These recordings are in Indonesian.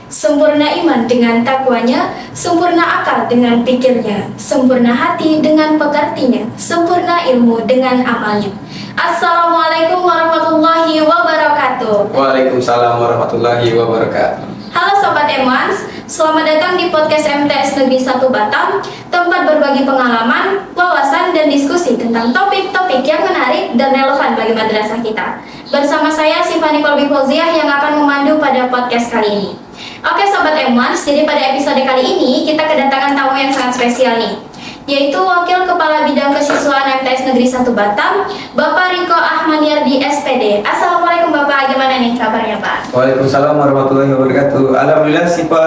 Sempurna iman dengan takwanya, sempurna akal dengan pikirnya, sempurna hati dengan pekertinya, sempurna ilmu dengan amalnya. Assalamualaikum warahmatullahi wabarakatuh. Waalaikumsalam warahmatullahi wabarakatuh. Halo Sobat Emans, selamat datang di podcast MTS Negeri 1 Batam, tempat berbagi pengalaman, wawasan, dan diskusi tentang topik-topik yang menarik dan relevan bagi madrasah kita. Bersama saya Sifani Kolbi Fauziah yang akan memandu pada podcast kali ini. Oke Sobat Emans, jadi pada episode kali ini kita kedatangan tamu yang sangat spesial nih, yaitu Wakil Kepala Bidang Kesiswaan MTS Negeri 1 Batam, Bapak Riko Ahmadiardi SPD. Assalamualaikum Bapak, gimana nih kabarnya Pak? Waalaikumsalam warahmatullahi wabarakatuh. Alhamdulillah Sipa,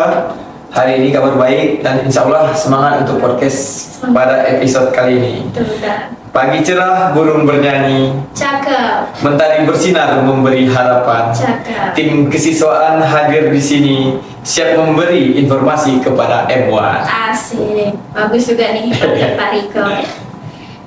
hari ini kabar baik dan insya Allah semangat untuk podcast pada episode kali ini. Betul. Pagi cerah, burung bernyanyi. Cakep. Mentari bersinar memberi harapan. Cakep. Tim kesiswaan hadir di sini, siap memberi informasi kepada M1. Asik, bagus juga nih Pak Riko.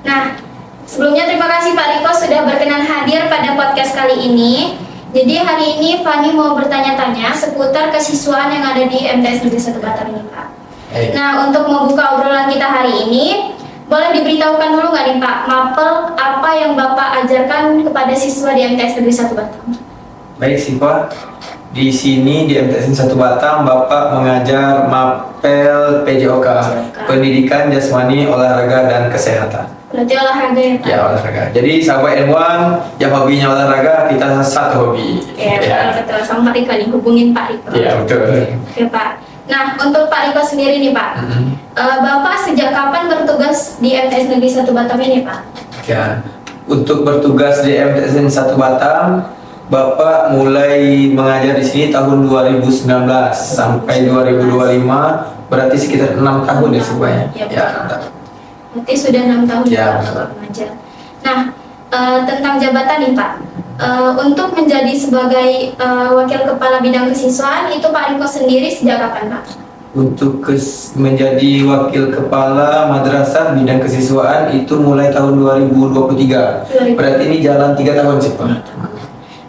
Nah, sebelumnya terima kasih Pak Riko sudah berkenan hadir pada podcast kali ini. Jadi hari ini Fani mau bertanya-tanya seputar kesiswaan yang ada di MTS Negeri 1 Batam ini Pak. Nah, untuk membuka obrolan kita hari ini, boleh diberitahukan dulu nggak nih Pak, mapel apa yang Bapak ajarkan kepada siswa di MTS Negeri 1 Batam? Baik Sipa, di sini di MTS 1 Batam Bapak mengajar mapel PJOK, Pendidikan Jasmani, Olahraga dan Kesehatan. Berarti olahraga ya Pak? Ya, olahraga. Jadi sahabat M1 yang hobinya olahraga, kita satu hobi. Ya, betul. Sama Pak Riko nih, hubungin Pak Riko. Iya, betul. Oke Pak. Nah, untuk Pak Riko sendiri nih Pak, Bapak sejak kapan bertugas di MTS Negeri 1 Batam ini Pak? Ya, untuk bertugas di MTS 1 Batam, Bapak mulai mengajar di sini tahun 2019 sampai 2025, berarti sekitar 6 tahun ya semuanya. Ya, berarti sudah 6 tahun ya Bapak mengajar. Nah, tentang jabatan nih Pak, untuk menjadi sebagai Wakil Kepala Bidang Kesiswaan itu Pak Riko sendiri sejak kapan Pak? Untuk menjadi Wakil Kepala Madrasah Bidang Kesiswaan itu mulai tahun 2023. Berarti ini jalan 3 tahun sih Pak.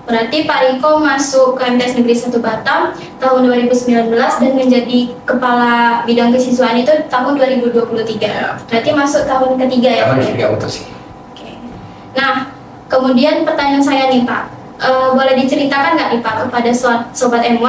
Berarti Pak Riko masuk ke MTS Negeri 1 Batam tahun 2019 dan menjadi Kepala Bidang Kesiswaan itu tahun 2023. Berarti masuk tahun ketiga ya Pak? Tahun ketiga, betul sih. Oke. Nah, kemudian pertanyaan saya nih Pak, boleh diceritakan nggak nih Pak kepada Sobat M1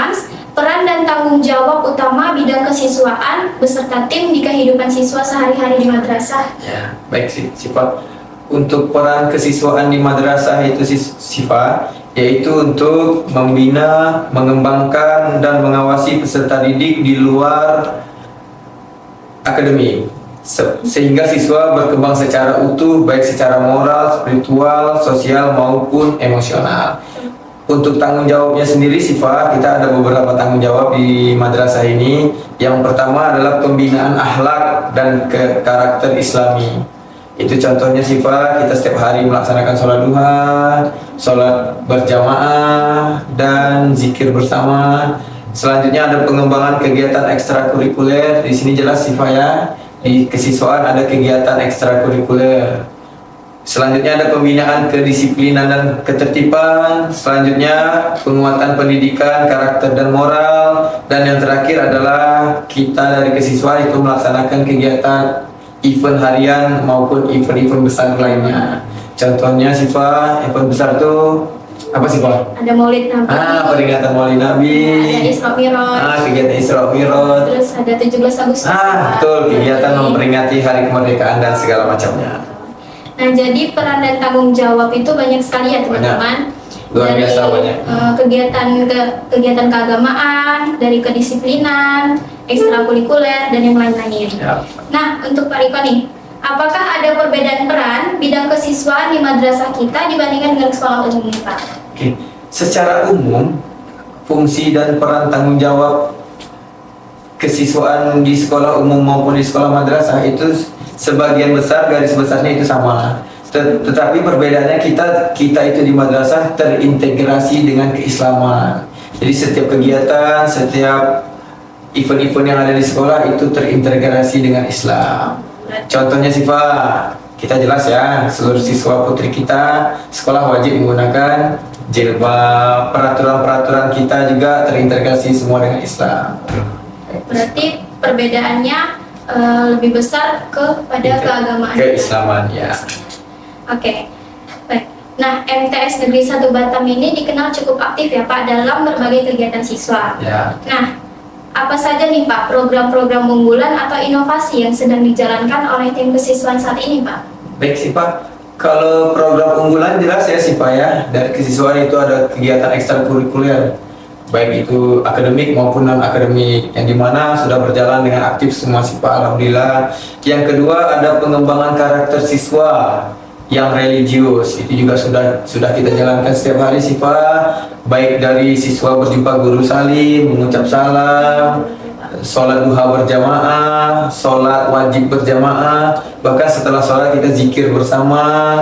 peran dan tanggung jawab utama bidang kesiswaan beserta tim di kehidupan siswa sehari-hari di madrasah? Ya, baik sih Pak. Untuk peran kesiswaan di madrasah itu Sipa, yaitu untuk membina, mengembangkan, dan mengawasi peserta didik di luar akademik, sehingga siswa berkembang secara utuh, baik secara moral, spiritual, sosial, maupun emosional. Untuk tanggung jawabnya sendiri Sifa, kita ada beberapa tanggung jawab di madrasah ini. Yang pertama adalah pembinaan akhlak dan karakter Islami. Itu contohnya Sifa, kita setiap hari melaksanakan sholat duha, sholat berjamaah, dan zikir bersama. Selanjutnya ada pengembangan kegiatan ekstrakurikuler. Di sini jelas Sifa ya, di kesiswaan ada kegiatan ekstrakurikuler. Selanjutnya ada pembinaan kedisiplinan dan ketertiban. Selanjutnya penguatan pendidikan, karakter dan moral. Dan yang terakhir adalah kita dari kesiswaan itu melaksanakan kegiatan event harian maupun event-event besar lainnya. Contohnya Sifa, event besar tuh apa sih Pak? Ada Maulid Nabi. Peringatan Maulid Nabi. Ada Isra Mi'raj. Kegiatan Isra Mi'raj. Terus ada 17 Agustus. Betul, kegiatan memperingati hari kemerdekaan dan segala macamnya. Nah, jadi peran dan tanggung jawab itu banyak sekali ya teman-teman. Luar biasa banyak. Kegiatan keagamaan, dari kedisiplinan, ekstrakurikuler dan yang lain-lain. Ya. Nah, untuk Pak Riko nih, apakah ada perbedaan peran bidang kesiswaan di madrasah kita dibandingkan dengan sekolah umum nih Pak? Oke, secara umum fungsi dan peran tanggung jawab kesiswaan di sekolah umum maupun di sekolah madrasah itu sebagian besar, garis besarnya itu sama. Tetapi perbedaannya kita itu di madrasah terintegrasi dengan keislaman. Jadi setiap kegiatan, setiap event-event yang ada di sekolah itu terintegrasi dengan Islam. Contohnya kita jelas ya, seluruh siswa putri kita sekolah wajib menggunakan jilbab, peraturan-peraturan kita juga terintegrasi semua dengan Islam. Berarti perbedaannya lebih besar kepada keagamaan. Keislaman, ya. Oke, baik. Nah, MTS Negeri 1 Batam ini dikenal cukup aktif ya Pak dalam berbagai kegiatan siswa. Ya. Nah, apa saja nih Pak program-program unggulan atau inovasi yang sedang dijalankan oleh tim kesiswaan saat ini Pak? Baik sih Pak, kalau program unggulan jelas ya sih Pak ya, dari kesiswaan itu ada kegiatan ekstrakurikuler, baik itu akademik maupun non akademik, yang dimana sudah berjalan dengan aktif semua sih Pak, alhamdulillah. Yang kedua ada pengembangan karakter siswa yang religius, itu juga sudah kita jalankan setiap hari sih Pak, baik dari siswa berjumpa guru salim, mengucap salam, sholat duha berjamaah, sholat wajib berjamaah, bahkan setelah sholat kita zikir bersama,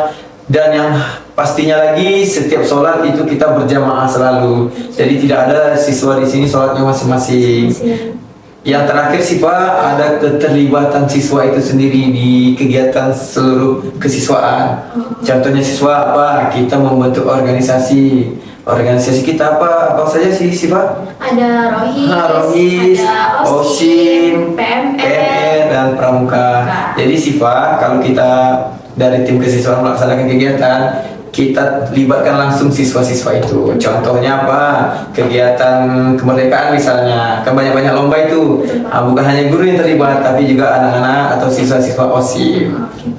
dan yang pastinya lagi setiap sholat itu kita berjamaah selalu. Jadi tidak ada siswa di sini sholatnya masing-masing. Yang terakhir sih Pak, ada keterlibatan siswa itu sendiri di kegiatan seluruh kesiswaan. Contohnya siswa apa? Kita membentuk organisasi. Organisasi kita apa saja sih Pak? Ada Rohis, ada OSIM, PMN, dan Pramuka. Jadi Pak, kalau kita dari tim kesiswaan melaksanakan kegiatan, kita libatkan langsung siswa-siswa itu. Contohnya apa? Kegiatan kemerdekaan misalnya, kan banyak-banyak lomba itu. Bukan hanya guru yang terlibat, tapi juga anak-anak atau siswa-siswa OSIM.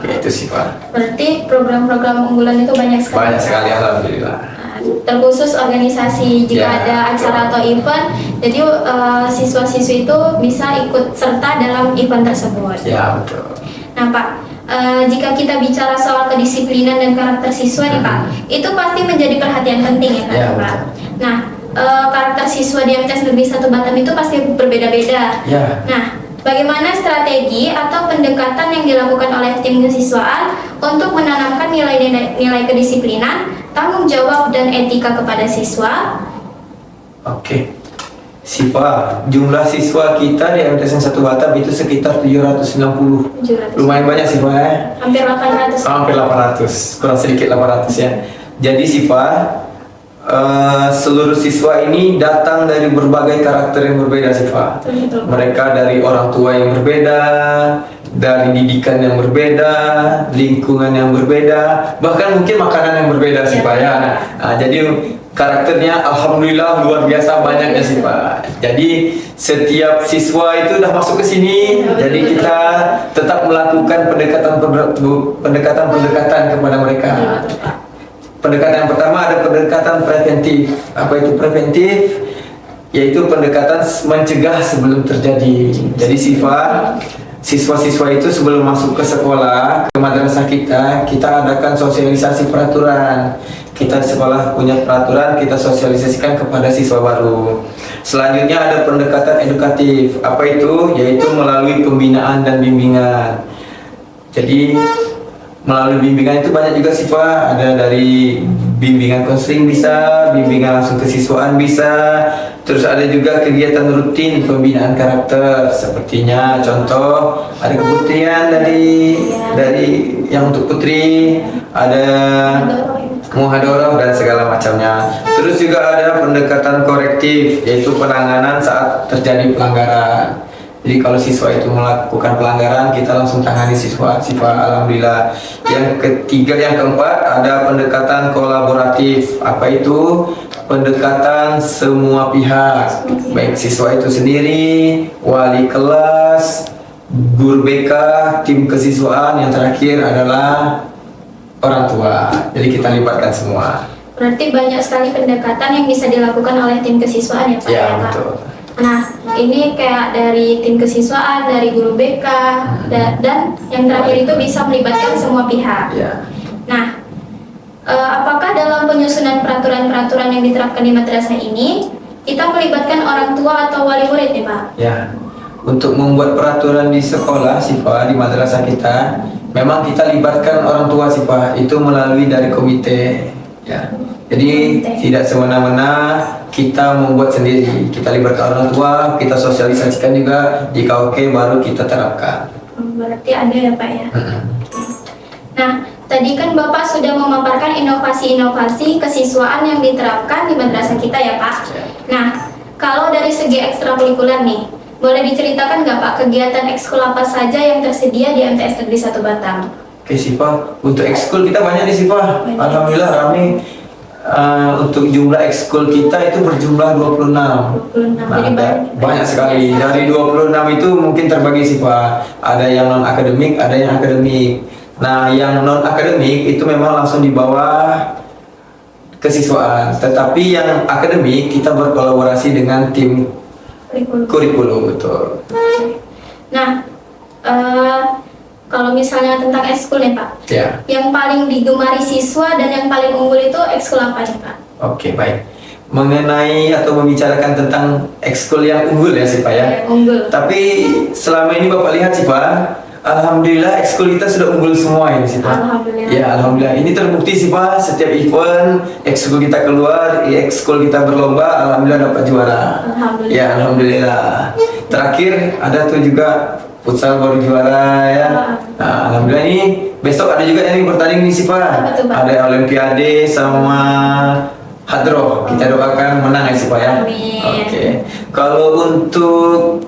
Itu sih Pak. Berarti program-program unggulan itu banyak sekali. Banyak sekali, alhamdulillah. Terkhusus organisasi jika Ya, ada acara atau event, jadi siswa-siswi itu bisa ikut serta dalam event tersebut. Ya, betul. Nah Pak, jika kita bicara soal kedisiplinan dan karakter siswa nih Pak, itu pasti menjadi perhatian penting ya kan Ya, Pak? betul. Nah, karakter siswa di MTS Negeri 1 Batam itu pasti berbeda-beda. Ya. Nah, bagaimana strategi atau pendekatan yang dilakukan oleh tim kesiswaan untuk menanamkan nilai kedisiplinan, tanggung jawab, dan etika kepada siswa? Oke. Sipa, jumlah siswa kita di MTS 1 Batam itu sekitar 790. 700. Lumayan banyak Sipa ya. Hampir 800. Hampir 800, kurang sedikit 800 ya. Jadi Sipa, seluruh siswa ini datang dari berbagai karakter yang berbeda Sipa. Betul. Mereka dari orang tua yang berbeda, dari didikan yang berbeda, lingkungan yang berbeda, bahkan mungkin makanan yang berbeda sih Pak ya. Nah, jadi karakternya alhamdulillah luar biasa banyaknya sih Pak. Jadi setiap siswa itu udah masuk ke sini, jadi kita tetap melakukan pendekatan kepada mereka. Pendekatan yang pertama ada pendekatan preventif. Apa itu preventif? Yaitu pendekatan mencegah sebelum terjadi. Jadi siswa-siswa itu sebelum masuk ke sekolah, ke madrasah kita adakan sosialisasi peraturan. Kita di sekolah punya peraturan, kita sosialisasikan kepada siswa baru. Selanjutnya ada pendekatan edukatif. Apa itu? Yaitu melalui pembinaan dan bimbingan. Jadi melalui bimbingan itu banyak juga sih Pak, ada dari bimbingan konseling bisa, bimbingan langsung kesiswaan bisa, terus ada juga kegiatan rutin pembinaan karakter, sepertinya contoh ada keputrian dari yang untuk putri, ada muhadharah dan segala macamnya. Terus juga ada pendekatan korektif, yaitu penanganan saat terjadi pelanggaran. Jadi kalau siswa itu melakukan pelanggaran, kita langsung tangani siswa alhamdulillah. Yang keempat ada pendekatan kolaboratif. Apa itu? Pendekatan semua pihak, baik siswa itu sendiri, wali kelas, guru BK, tim kesiswaan, yang terakhir adalah orang tua. Jadi kita libatkan semua. Berarti banyak sekali pendekatan yang bisa dilakukan oleh tim kesiswaan ya Pak? Ya, Pak? betul. Nah, ini kayak dari tim kesiswaan, dari guru BK, dan yang terakhir itu bisa melibatkan semua pihak. Ya. Nah, apakah dalam penyusunan peraturan-peraturan yang diterapkan di madrasah ini, kita melibatkan orang tua atau wali murid nih Pak? Ya, untuk membuat peraturan di sekolah Sipa, di madrasah kita, memang kita libatkan orang tua Sipa, itu melalui dari komite. Ya, jadi tidak semena-mena kita membuat sendiri, kita libatkan orang tua, kita sosialisasikan juga, jika oke baru kita terapkan. Berarti ada ya Pak ya? Nah, tadi kan Bapak sudah memaparkan inovasi-inovasi kesiswaan yang diterapkan di madrasah kita ya Pak. Nah, kalau dari segi ekstrakurikuler nih, boleh diceritakan nggak Pak kegiatan ekskul apa saja yang tersedia di MTS Negeri 1 Batam? Oke Siva, untuk ekskul kita banyak nih Siva. Banyak. Alhamdulillah ramai. Untuk jumlah ekskul kita itu berjumlah 26. 26, jadi Banyak sekali. Dari 26 itu mungkin terbagi Siva. Ada yang non akademik, ada yang akademik. Nah, yang non akademik itu memang langsung di bawah kesiswaan. Tetapi yang akademik kita berkolaborasi dengan tim kurikulum, betul. Nah, kalau misalnya tentang ekskul nih Pak, Ya. yang paling digemari siswa dan yang paling unggul itu ekskul apa nih Pak? Oke, baik. Mengenai atau membicarakan tentang ekskul yang unggul ya sih Pak ya. Yang unggul. Tapi selama ini Bapak lihat sih Pak, alhamdulillah ekskul kita sudah unggul semua ini sih Pak. Alhamdulillah. Ya alhamdulillah. Ini terbukti sih Pak, setiap event ekskul kita keluar, ekskul kita berlomba, alhamdulillah dapat juara. Alhamdulillah. Ya alhamdulillah. Terakhir ada tuh juga futsal baru juara ya. Nah, alhamdulillah ini besok ada juga yang bertanding nih sih Pak. Apa tuh, Pak? Ada Olimpiade sama Hadroh. Kita doakan menang ya sih Pak ya. Amin. Oke. Kalau untuk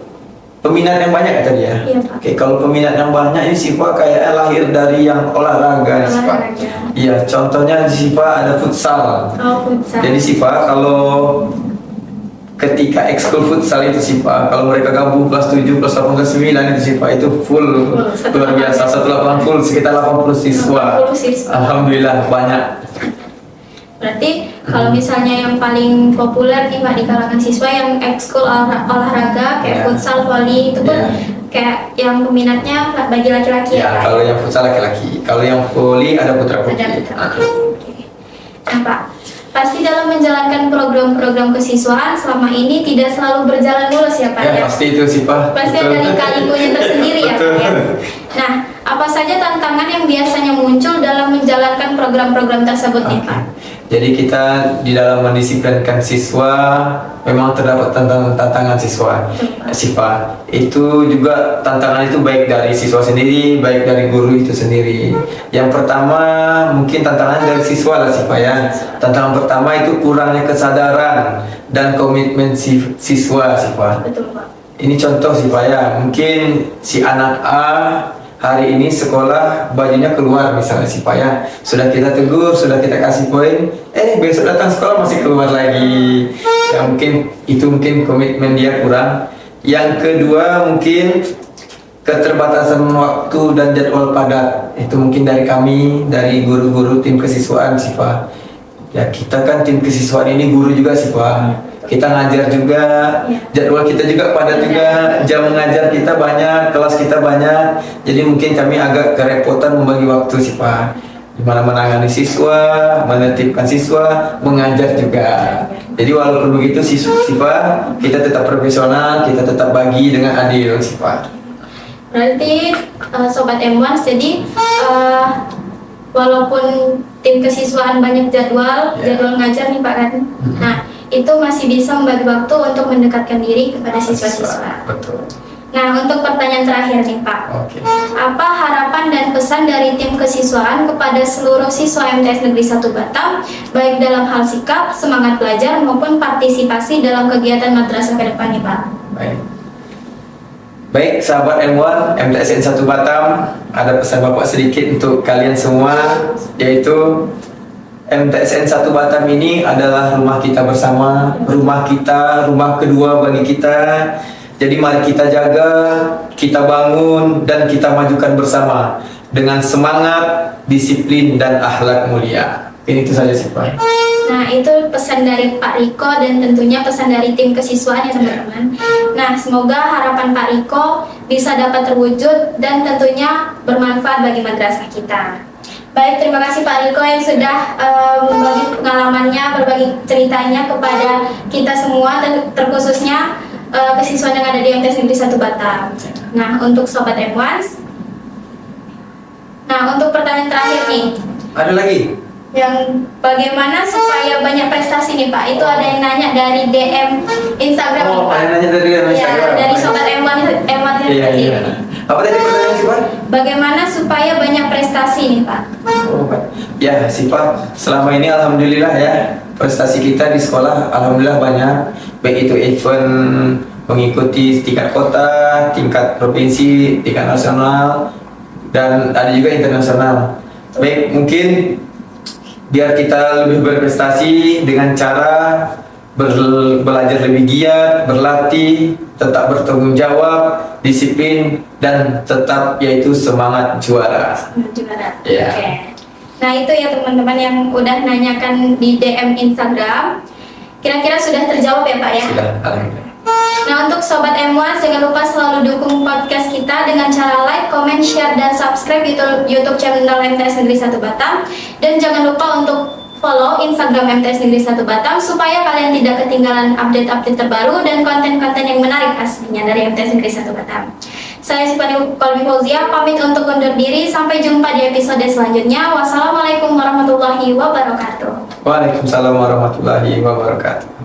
peminat yang banyak ya tadi ya. Iya, Pak. Oke, kalau peminat yang banyak ini sih Pak kayak lahir dari yang olahraga nih sih Pak. Olahraga. Iya, contohnya di sih Pak ada futsal. Oh, futsal. Jadi sih Pak kalau ketika ekskul futsal itu sih Pak, kalau mereka gabung kelas 7, kelas 8, kelas 9 itu sih Pak, itu full, Satu luar biasa, satu lapangan full, sekitar 80 siswa. 80 siswa. Alhamdulillah banyak. Berarti kalau misalnya yang paling populer nih Pak di kalangan siswa yang ekskul olahraga kayak Ya. futsal, volley itu pun Ya. kayak yang peminatnya bagi laki-laki ya, Ya, Pak. kalau yang futsal laki-laki, kalau yang voli ada putra putri. Ada putra. Oke. Nah Pak, pasti dalam menjalankan program-program kesiswaan selama ini tidak selalu berjalan mulus ya Pak Ya, ya. pasti itu sih Pak. Pasti Betul. ada lika-likunya tersendiri ya Pak ya. Nah, apa saja tantangan yang biasanya muncul dalam menjalankan program-program tersebut nih Oke. Pak? Jadi kita di dalam mendisiplinkan siswa memang terdapat tantangan siswa. Sifat itu juga tantangan itu baik dari siswa sendiri, baik dari guru itu sendiri. Yang pertama mungkin tantangan dari siswa lah sih Pak ya. Tantangan pertama itu kurangnya kesadaran dan komitmen siswa sih Pak. Betul Pak. Ini contoh sih Pak ya, mungkin si anak A hari ini sekolah bajunya keluar misalnya sih Pak ya, sudah kita tegur, sudah kita kasih poin, besok datang sekolah masih keluar lagi. Ya mungkin itu mungkin komitmen dia kurang. Yang kedua mungkin keterbatasan waktu dan jadwal padat. Itu mungkin dari kami, dari guru-guru tim kesiswaan sih Pak. Ya kita kan tim kesiswaan ini guru juga sih Pak. Kita ngajar juga, jadwal kita juga padat juga, jam mengajar kita banyak, kelas kita banyak. Jadi mungkin kami agak kerepotan membagi waktu sih Pak. Dimana menangani siswa, menertibkan siswa, mengajar juga. Jadi walaupun begitu siswa, kita tetap profesional, kita tetap bagi dengan adil sih Pak. Berarti Sobat M1, jadi walaupun tim kesiswaan banyak jadwal ngajar nih Pak kan. Nah, itu masih bisa membagi waktu untuk mendekatkan diri kepada siswa-siswa. Betul. Nah, untuk pertanyaan terakhir nih Pak. Oke. Apa harapan dan pesan dari tim kesiswaan kepada seluruh siswa MTS Negeri 1 Batam, baik dalam hal sikap, semangat belajar, maupun partisipasi dalam kegiatan madrasah ke depan nih Pak? Baik, sahabat M1, MTSN 1 Batam, ada pesan Bapak sedikit untuk kalian semua, yaitu MTSN 1 Batam ini adalah rumah kita bersama, rumah kita, rumah kedua bagi kita. Jadi mari kita jaga, kita bangun, dan kita majukan bersama dengan semangat, disiplin, dan akhlak mulia. Ini itu saja sih Pak. Nah, itu pesan dari Pak Riko dan tentunya pesan dari tim kesiswaan ya teman-teman. Nah, semoga harapan Pak Riko bisa dapat terwujud dan tentunya bermanfaat bagi madrasah kita. Baik, terima kasih Pak Riko yang sudah berbagi pengalamannya, berbagi ceritanya kepada kita semua dan terkhususnya kesiswaan yang ada di MTS Negeri 1 Batam. Nah, untuk Sobat M1, nah untuk pertanyaan terakhir nih, Ada lagi? yang bagaimana supaya banyak prestasi nih Pak? Itu ada yang nanya dari DM Instagram nih Oh, Pak. ada nanya dari Ya, Instagram. dari Sobat M1 Iya, tadi. iya. Apa tadi pertanyaan sih Pak? Bagaimana supaya supaya banyak prestasi nih Pak? Oh, baik. Ya, Siva, selama ini alhamdulillah ya, prestasi kita di sekolah alhamdulillah banyak, baik itu event mengikuti tingkat kota, tingkat provinsi, tingkat nasional, dan ada juga internasional. Baik, mungkin biar kita lebih berprestasi dengan cara belajar lebih giat, berlatih, tetap bertanggung jawab, disiplin, dan tetap yaitu semangat juara. Juara. Iya. Oke. Nah itu ya teman-teman yang udah nanyakan di DM Instagram. Kira-kira sudah terjawab ya Pak ya? Sudah, alhamdulillah. Nah untuk Sobat M1 jangan lupa selalu dukung podcast kita dengan cara like, comment, share, dan subscribe YouTube channel MTS Negeri 1 Batam. Dan jangan lupa untuk follow Instagram MTS Negeri 1 Batam supaya kalian tidak ketinggalan update-update terbaru dan konten-konten yang menarik pastinya dari MTS Negeri 1 Batam. Saya Sifani Kolbi Fauzia pamit untuk undur diri. Sampai jumpa di episode selanjutnya. Wassalamualaikum warahmatullahi wabarakatuh. Waalaikumsalam warahmatullahi wabarakatuh.